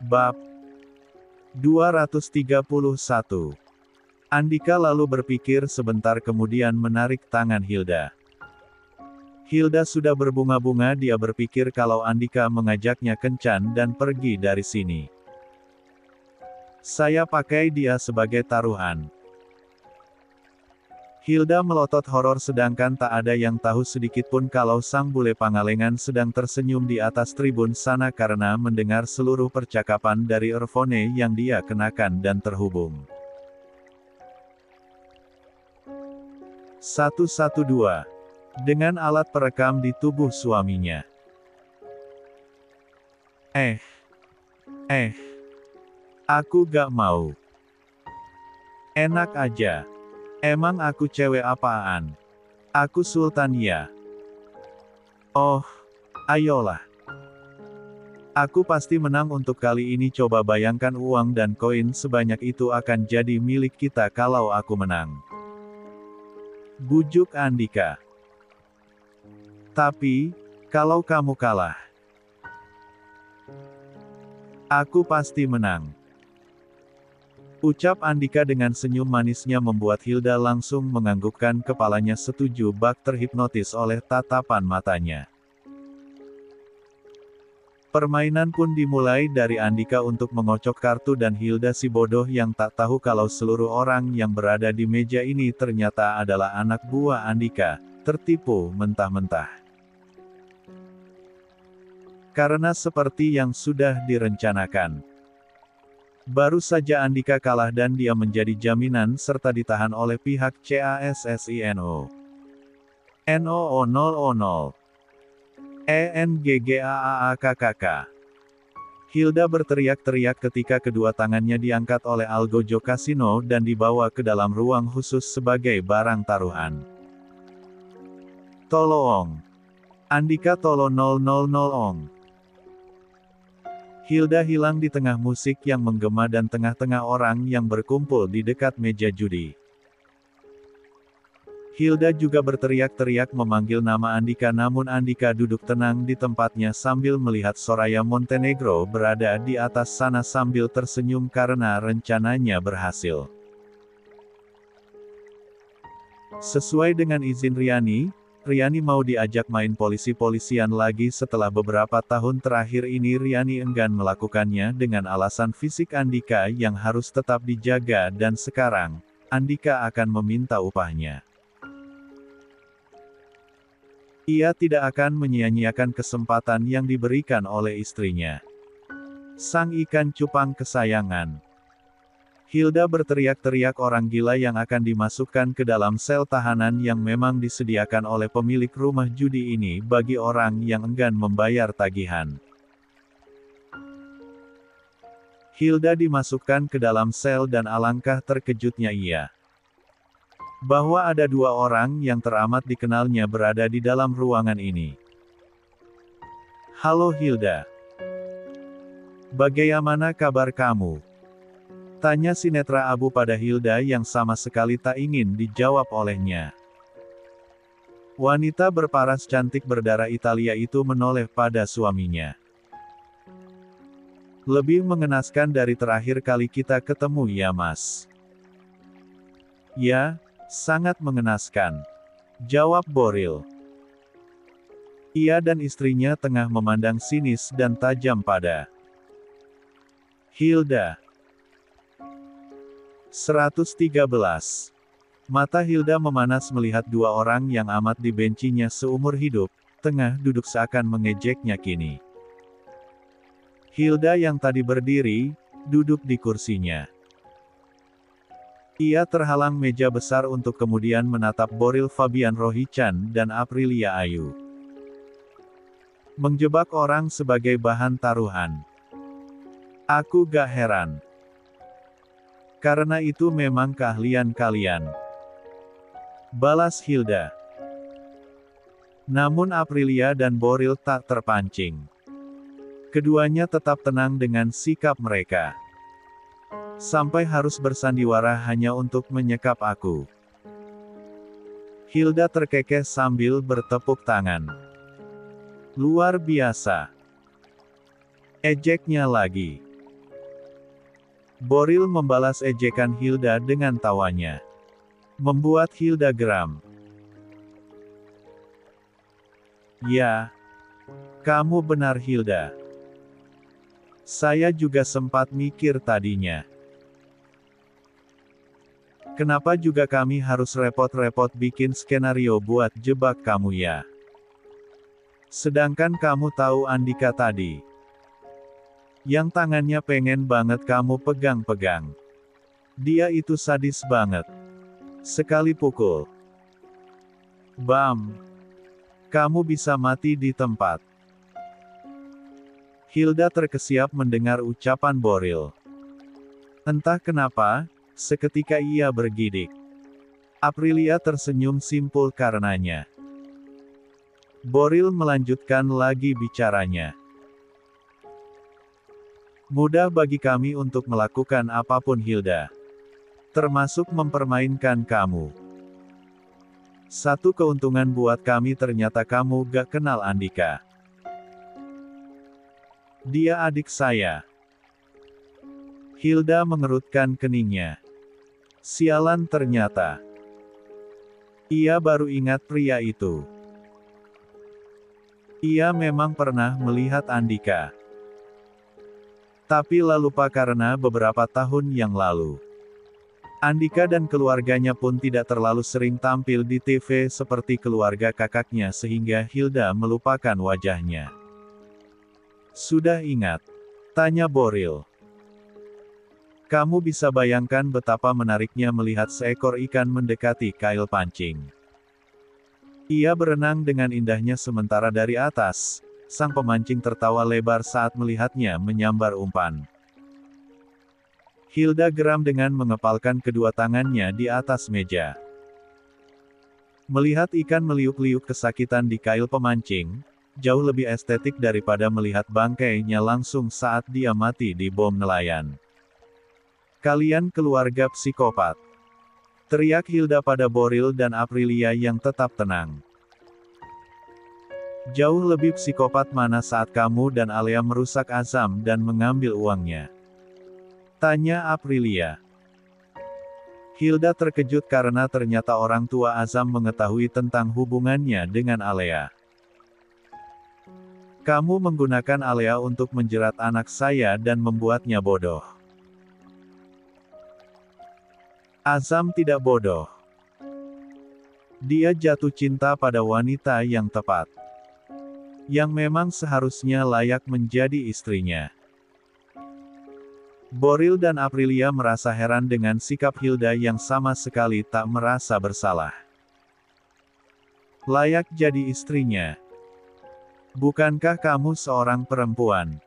Bab 231. Andika lalu berpikir sebentar kemudian menarik tangan Hilda. Hilda sudah berbunga-bunga, dia berpikir kalau Andika mengajaknya kencan dan pergi dari sini. Saya pakai dia sebagai taruhan. Hilda melotot horor sedangkan tak ada yang tahu sedikitpun kalau sang bule Pangalengan sedang tersenyum di atas tribun sana karena mendengar seluruh percakapan dari earphone yang dia kenakan dan terhubung. 112. Dengan alat perekam di tubuh suaminya. Aku gak mau. Enak aja. Emang aku cewek apaan? Aku sultan ya. Oh, ayolah. Aku pasti menang untuk kali ini. Coba bayangkan uang dan koin sebanyak itu akan jadi milik kita kalau aku menang. Bujuk Andika. Tapi, kalau kamu kalah, aku pasti menang. Ucap Andika dengan senyum manisnya membuat Hilda langsung menganggukkan kepalanya setuju, bak terhipnotis oleh tatapan matanya. Permainan pun dimulai dari Andika untuk mengocok kartu dan Hilda si bodoh yang tak tahu kalau seluruh orang yang berada di meja ini ternyata adalah anak buah Andika, tertipu mentah-mentah. Karena seperti yang sudah direncanakan, baru saja Andika kalah dan dia menjadi jaminan serta ditahan oleh pihak CASSINO. NOO000. ENGGAAAKKK. Hilda berteriak-teriak ketika kedua tangannya diangkat oleh Algojo Kasino dan dibawa ke dalam ruang khusus sebagai barang taruhan. Tolong. Andika tolong 000. Hilda hilang di tengah musik yang menggema dan tengah-tengah orang yang berkumpul di dekat meja judi. Hilda juga berteriak-teriak memanggil nama Andika, namun Andika duduk tenang di tempatnya sambil melihat Soraya Montenegro berada di atas sana sambil tersenyum karena rencananya berhasil. Sesuai dengan izin Riani mau diajak main polisi-polisian lagi. Setelah beberapa tahun terakhir ini Riani enggan melakukannya dengan alasan fisik Andika yang harus tetap dijaga dan sekarang, Andika akan meminta upahnya. Ia tidak akan menyia-nyiakan kesempatan yang diberikan oleh istrinya. Sang ikan cupang kesayangan. Hilda berteriak-teriak orang gila yang akan dimasukkan ke dalam sel tahanan yang memang disediakan oleh pemilik rumah judi ini bagi orang yang enggan membayar tagihan. Hilda dimasukkan ke dalam sel dan alangkah terkejutnya ia bahwa ada dua orang yang teramat dikenalnya berada di dalam ruangan ini. Halo Hilda. Bagaimana kabar kamu? Tanya Sinetra Abu pada Hilda yang sama sekali tak ingin dijawab olehnya. Wanita berparas cantik berdarah Italia itu menoleh pada suaminya. Lebih mengenaskan dari terakhir kali kita ketemu ya Mas. Ya, sangat mengenaskan. Jawab Boril. Ia dan istrinya tengah memandang sinis dan tajam pada Hilda. 113. Mata Hilda memanas melihat dua orang yang amat dibencinya seumur hidup, tengah duduk seakan mengejeknya kini. Hilda yang tadi berdiri, duduk di kursinya. Ia terhalang meja besar untuk kemudian menatap Boril Fabian Rohichan dan Aprilia Ayu. Menjebak orang sebagai bahan taruhan. Aku gak heran. Karena itu memang keahlian kalian. Balas Hilda. Namun Aprilia dan Boril tak terpancing. Keduanya tetap tenang dengan sikap mereka. Sampai harus bersandiwara hanya untuk menyekap aku. Hilda terkekeh sambil bertepuk tangan. Luar biasa. Ejeknya lagi. Boril membalas ejekan Hilda dengan tawanya. Membuat Hilda geram. Ya, kamu benar Hilda. Saya juga sempat mikir tadinya. Kenapa juga kami harus repot-repot bikin skenario buat jebak kamu ya? Sedangkan kamu tahu Andika tadi. Yang tangannya pengen banget kamu pegang-pegang. Dia itu sadis banget. Sekali pukul. Bam. Kamu bisa mati di tempat. Hilda terkesiap mendengar ucapan Boril. Entah kenapa, seketika ia bergidik. Aprilia tersenyum simpul karenanya. Boril melanjutkan lagi bicaranya. Mudah bagi kami untuk melakukan apapun Hilda. Termasuk mempermainkan kamu. Satu keuntungan buat kami ternyata kamu gak kenal Andika. Dia adik saya. Hilda mengerutkan keningnya. Sialan ternyata. Ia baru ingat pria itu. Ia memang pernah melihat Andika. Tapi lalu lupa karena beberapa tahun yang lalu. Andika dan keluarganya pun tidak terlalu sering tampil di TV seperti keluarga kakaknya sehingga Hilda melupakan wajahnya. Sudah ingat? Tanya Boril. Kamu bisa bayangkan betapa menariknya melihat seekor ikan mendekati kail pancing. Ia berenang dengan indahnya sementara dari atas, sang pemancing tertawa lebar saat melihatnya menyambar umpan. Hilda geram dengan mengepalkan kedua tangannya di atas meja. Melihat ikan meliuk-liuk kesakitan di kail pemancing, jauh lebih estetik daripada melihat bangkainya langsung saat dia mati di bom nelayan. Kalian keluarga psikopat. Teriak Hilda pada Boril dan Aprilia yang tetap tenang. Jauh lebih psikopat mana saat kamu dan Alea merusak Azam dan mengambil uangnya? Tanya Aprilia. Hilda terkejut karena ternyata orang tua Azam mengetahui tentang hubungannya dengan Alea. Kamu menggunakan Alea untuk menjerat anak saya dan membuatnya bodoh. Azam tidak bodoh. Dia jatuh cinta pada wanita yang tepat. Yang memang seharusnya layak menjadi istrinya. Boril dan Aprilia merasa heran dengan sikap Hilda yang sama sekali tak merasa bersalah. Layak jadi istrinya. Bukankah kamu seorang perempuan?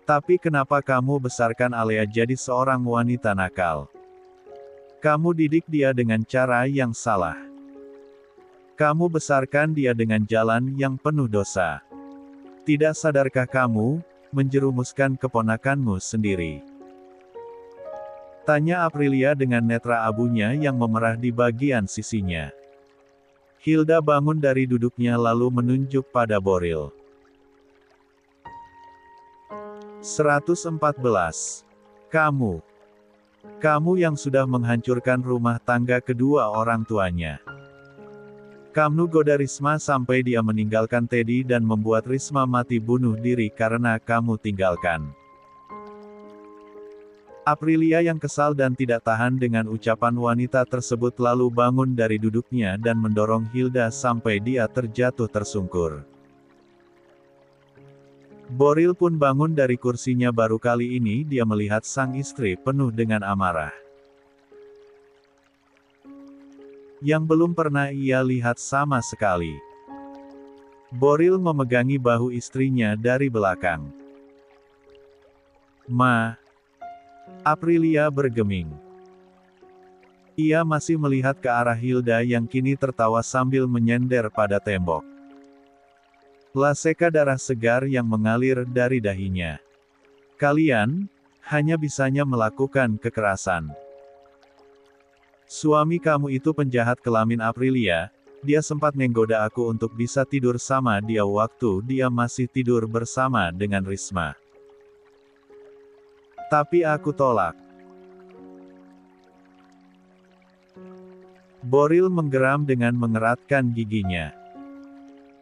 Tapi kenapa kamu besarkan Alea jadi seorang wanita nakal? Kamu didik dia dengan cara yang salah. Kamu besarkan dia dengan jalan yang penuh dosa. Tidak sadarkah kamu, menjerumuskan keponakanmu sendiri? Tanya Aprilia dengan netra abunya yang memerah di bagian sisinya. Hilda bangun dari duduknya lalu menunjuk pada Boril. 114. Kamu yang sudah menghancurkan rumah tangga kedua orang tuanya. Kamu goda Risma sampai dia meninggalkan Teddy dan membuat Risma mati bunuh diri karena kamu tinggalkan. Aprilia yang kesal dan tidak tahan dengan ucapan wanita tersebut lalu bangun dari duduknya dan mendorong Hilda sampai dia terjatuh tersungkur. Boril pun bangun dari kursinya baru kali ini dia melihat sang istri penuh dengan amarah. Yang belum pernah ia lihat sama sekali. Boril memegangi bahu istrinya dari belakang. Ma. Aprilia bergeming. Ia masih melihat ke arah Hilda yang kini tertawa sambil menyender pada tembok. Laseka darah segar yang mengalir dari dahinya. Kalian, hanya bisanya melakukan kekerasan. Suami kamu itu penjahat kelamin Aprilia, dia sempat menggoda aku untuk bisa tidur sama dia waktu dia masih tidur bersama dengan Risma. Tapi aku tolak. Boril menggeram dengan mengeratkan giginya.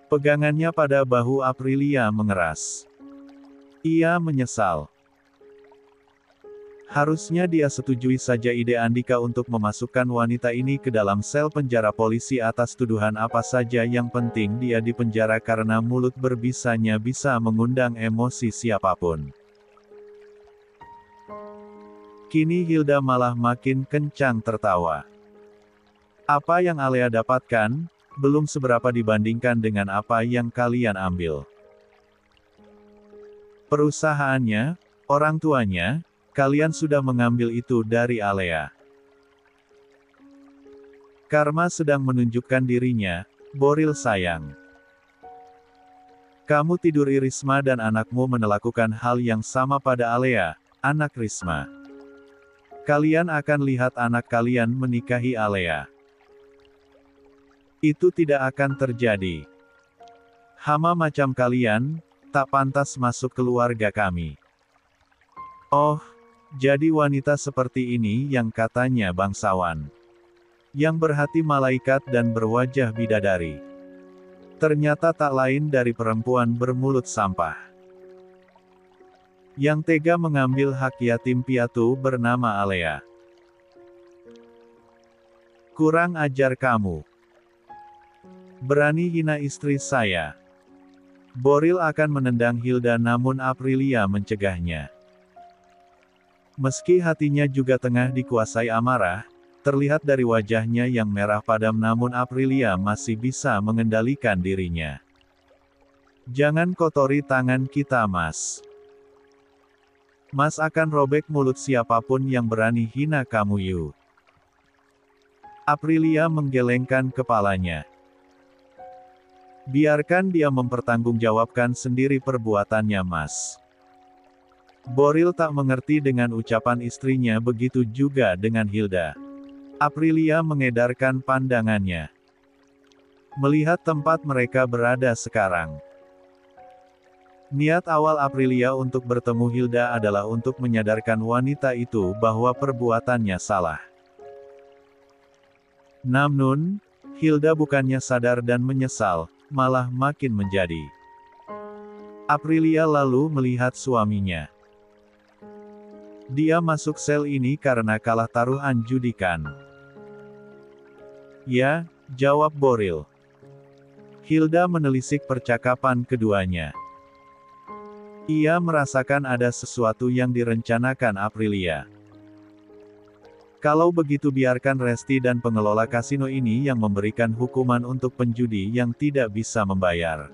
Pegangannya pada bahu Aprilia mengeras. Ia menyesal. Harusnya dia setujui saja ide Andika untuk memasukkan wanita ini ke dalam sel penjara polisi atas tuduhan apa saja, yang penting dia dipenjara karena mulut berbisanya bisa mengundang emosi siapapun. Kini Hilda malah makin kencang tertawa. Apa yang Alea dapatkan, belum seberapa dibandingkan dengan apa yang kalian ambil. Perusahaannya, orang tuanya, kalian sudah mengambil itu dari Alea. Karma sedang menunjukkan dirinya, Boril sayang. Kamu tiduri Risma dan anakmu melakukan hal yang sama pada Alea, anak Risma. Kalian akan lihat anak kalian menikahi Alea. Itu tidak akan terjadi. Hama macam kalian, tak pantas masuk keluarga kami. Oh, jadi wanita seperti ini yang katanya bangsawan. Yang berhati malaikat dan berwajah bidadari. Ternyata tak lain dari perempuan bermulut sampah. Yang tega mengambil hak yatim piatu bernama Alea. Kurang ajar kamu. Berani hina istri saya. Boril akan menendang Hilda, namun Aprilia mencegahnya. Meski hatinya juga tengah dikuasai amarah, terlihat dari wajahnya yang merah padam, namun Aprilia masih bisa mengendalikan dirinya. Jangan kotori tangan kita, Mas. Mas akan robek mulut siapapun yang berani hina kamu, Yu. Aprilia menggelengkan kepalanya. Biarkan dia mempertanggungjawabkan sendiri perbuatannya, Mas. Boril tak mengerti dengan ucapan istrinya, begitu juga dengan Hilda. Aprilia mengedarkan pandangannya. Melihat tempat mereka berada sekarang. Niat awal Aprilia untuk bertemu Hilda adalah untuk menyadarkan wanita itu bahwa perbuatannya salah. Namun, Hilda bukannya sadar dan menyesal, malah makin menjadi. Aprilia lalu melihat suaminya. Dia masuk sel ini karena kalah taruhan judikan. Ya, jawab Boril. Hilda menelisik percakapan keduanya. Ia merasakan ada sesuatu yang direncanakan Aprilia. Kalau begitu biarkan Resti dan pengelola kasino ini yang memberikan hukuman untuk penjudi yang tidak bisa membayar.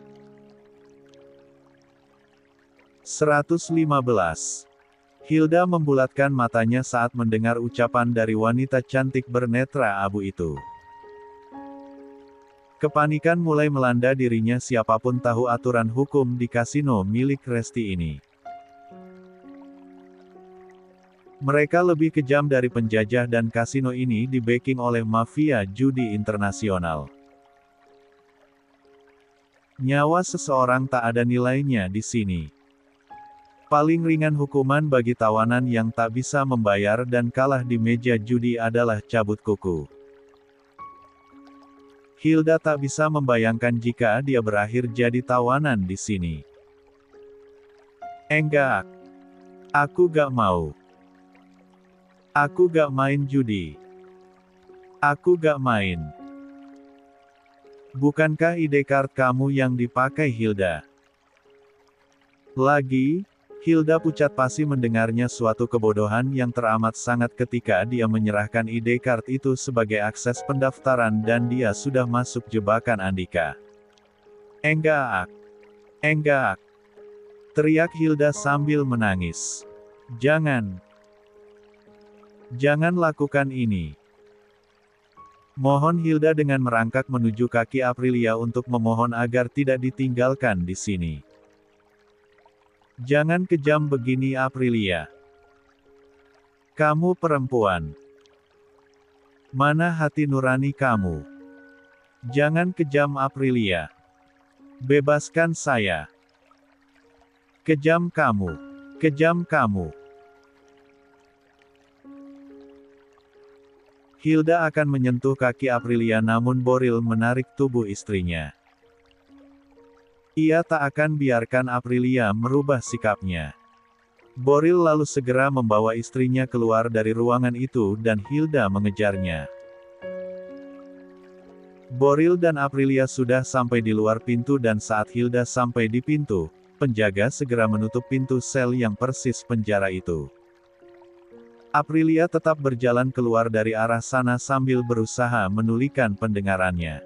115. Hilda membulatkan matanya saat mendengar ucapan dari wanita cantik bernetra abu itu. Kepanikan mulai melanda dirinya, siapapun tahu aturan hukum di kasino milik Resti ini. Mereka lebih kejam dari penjajah dan kasino ini di-backing oleh mafia judi internasional. Nyawa seseorang tak ada nilainya di sini. Paling ringan hukuman bagi tawanan yang tak bisa membayar dan kalah di meja judi adalah cabut kuku. Hilda tak bisa membayangkan jika dia berakhir jadi tawanan di sini. Enggak. Aku gak mau. Aku gak main judi. Aku gak main. Bukankah ID card kamu yang dipakai, Hilda? Lagi, Hilda pucat pasi mendengarnya, suatu kebodohan yang teramat sangat ketika dia menyerahkan ID card itu sebagai akses pendaftaran dan dia sudah masuk jebakan Andika. Enggak. Enggak. Teriak Hilda sambil menangis. Jangan. Jangan lakukan ini. Mohon Hilda dengan merangkak menuju kaki Aprilia untuk memohon agar tidak ditinggalkan di sini. Jangan kejam begini, Aprilia. Kamu perempuan. Mana hati nurani kamu? Jangan kejam, Aprilia. Bebaskan saya. Kejam kamu. Kejam kamu. Hilda akan menyentuh kaki Aprilia namun Boril menarik tubuh istrinya. Ia tak akan biarkan Aprilia merubah sikapnya. Boril lalu segera membawa istrinya keluar dari ruangan itu dan Hilda mengejarnya. Boril dan Aprilia sudah sampai di luar pintu dan saat Hilda sampai di pintu, penjaga segera menutup pintu sel yang persis penjara itu. Aprilia tetap berjalan keluar dari arah sana sambil berusaha menulihkan pendengarannya.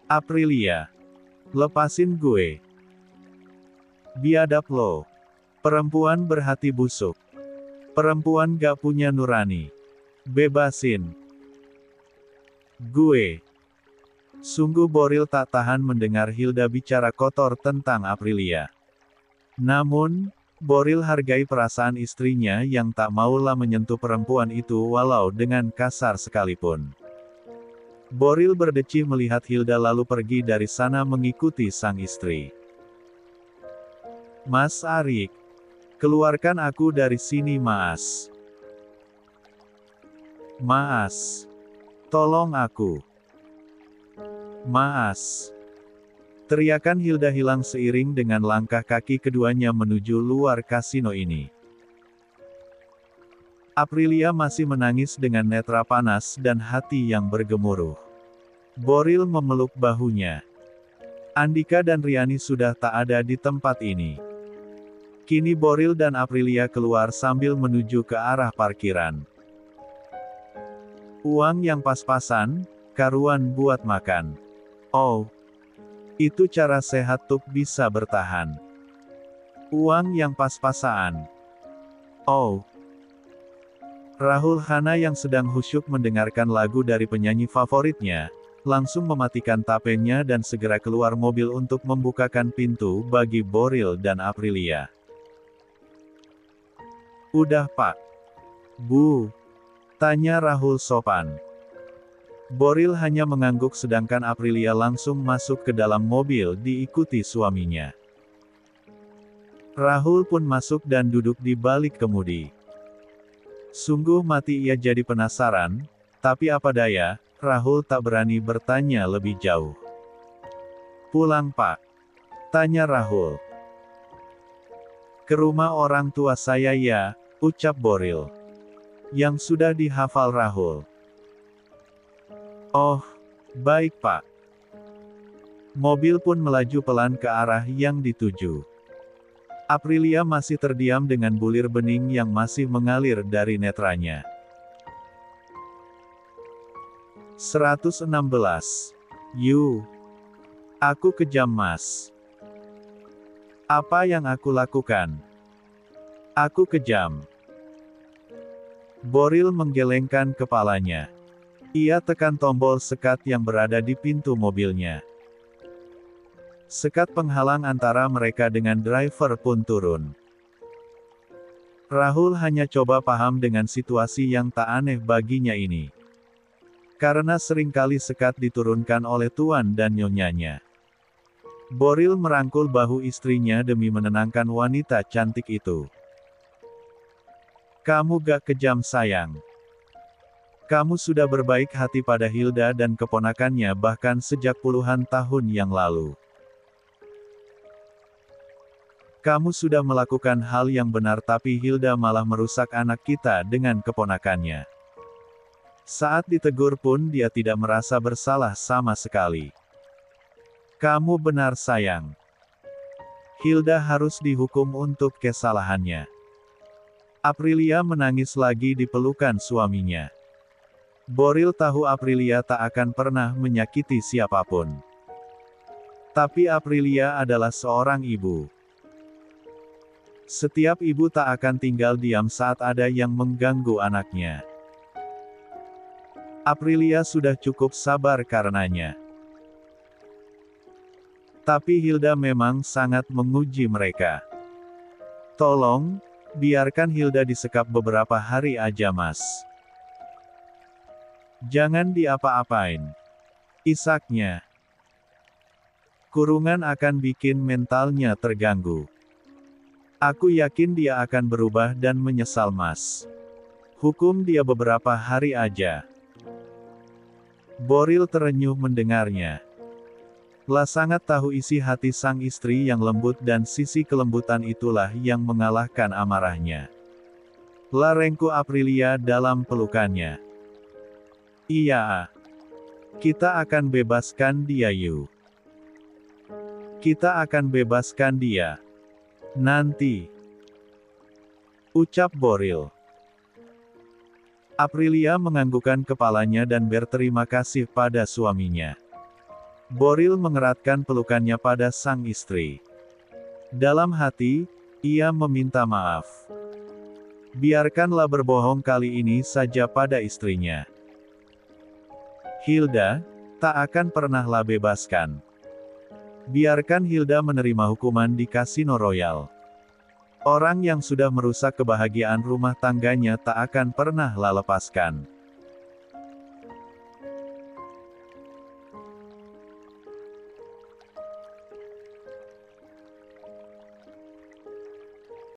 Aprilia, lepasin gue. Biadab lo. Perempuan berhati busuk. Perempuan gak punya nurani. Bebasin gue. Sungguh Boril tak tahan mendengar Hilda bicara kotor tentang Aprilia. Namun, Boril hargai perasaan istrinya yang tak maulah menyentuh perempuan itu walau dengan kasar sekalipun. Boril berdecih melihat Hilda lalu pergi dari sana mengikuti sang istri. Mas Arik, keluarkan aku dari sini Mas. Mas, tolong aku. Mas. Teriakan Hilda hilang seiring dengan langkah kaki keduanya menuju luar kasino ini. Aprilia masih menangis dengan netra panas dan hati yang bergemuruh. Boril memeluk bahunya. Andika dan Riani sudah tak ada di tempat ini. Kini Boril dan Aprilia keluar sambil menuju ke arah parkiran. Uang yang pas-pasan, karuan buat makan. Oh. Itu cara sehat tuh bisa bertahan. Uang yang pas-pasan. Oh. Rahul Khanna yang sedang khusyuk mendengarkan lagu dari penyanyi favoritnya, langsung mematikan tapenya dan segera keluar mobil untuk membukakan pintu bagi Boril dan Aprilia. Udah Pak. Bu. Tanya Rahul sopan. Boril hanya mengangguk sedangkan Aprilia langsung masuk ke dalam mobil diikuti suaminya. Rahul pun masuk dan duduk di balik kemudi. Sungguh mati ia jadi penasaran, tapi apa daya, Rahul tak berani bertanya lebih jauh. Pulang Pak? Tanya Rahul. Ke rumah orang tua saya ya, ucap Boril. Yang sudah dihafal Rahul. Oh, baik Pak. Mobil pun melaju pelan ke arah yang dituju. Aprilia masih terdiam dengan bulir bening yang masih mengalir dari netranya. 116. Aku kejam Mas. Apa yang aku lakukan? Aku kejam. Boril menggelengkan kepalanya. Ia tekan tombol sekat yang berada di pintu mobilnya. Sekat penghalang antara mereka dengan driver pun turun. Rahul hanya coba paham dengan situasi yang tak aneh baginya ini. Karena seringkali sekat diturunkan oleh tuan dan nyonyanya. Boril merangkul bahu istrinya demi menenangkan wanita cantik itu. Kamu gak kejam sayang. Kamu sudah berbaik hati pada Hilda dan keponakannya bahkan sejak puluhan tahun yang lalu. Kamu sudah melakukan hal yang benar tapi Hilda malah merusak anak kita dengan keponakannya. Saat ditegur pun dia tidak merasa bersalah sama sekali. Kamu benar sayang. Hilda harus dihukum untuk kesalahannya. Aprilia menangis lagi di pelukan suaminya. Boril tahu Aprilia tak akan pernah menyakiti siapapun. Tapi Aprilia adalah seorang ibu. Setiap ibu tak akan tinggal diam saat ada yang mengganggu anaknya. Aprilia sudah cukup sabar karenanya. Tapi Hilda memang sangat menguji mereka. Tolong, biarkan Hilda disekap beberapa hari aja Mas. Jangan diapa-apain. Isaknya. Kurungan akan bikin mentalnya terganggu. Aku yakin dia akan berubah dan menyesal Mas. Hukum dia beberapa hari aja. Boril terenyuh mendengarnya. La sangat tahu isi hati sang istri yang lembut dan sisi kelembutan itulah yang mengalahkan amarahnya. La rengkuh Aprilia dalam pelukannya. Iya. Kita akan bebaskan dia Yu. Kita akan bebaskan dia. Nanti. Ucap Boril. Aprilia menganggukkan kepalanya dan berterima kasih pada suaminya. Boril mengeratkan pelukannya pada sang istri. Dalam hati, ia meminta maaf. Biarkanlah berbohong kali ini saja pada istrinya. Hilda, tak akan pernah La bebaskan. Biarkan Hilda menerima hukuman di Kasino Royal. Orang yang sudah merusak kebahagiaan rumah tangganya tak akan pernah La lepaskan.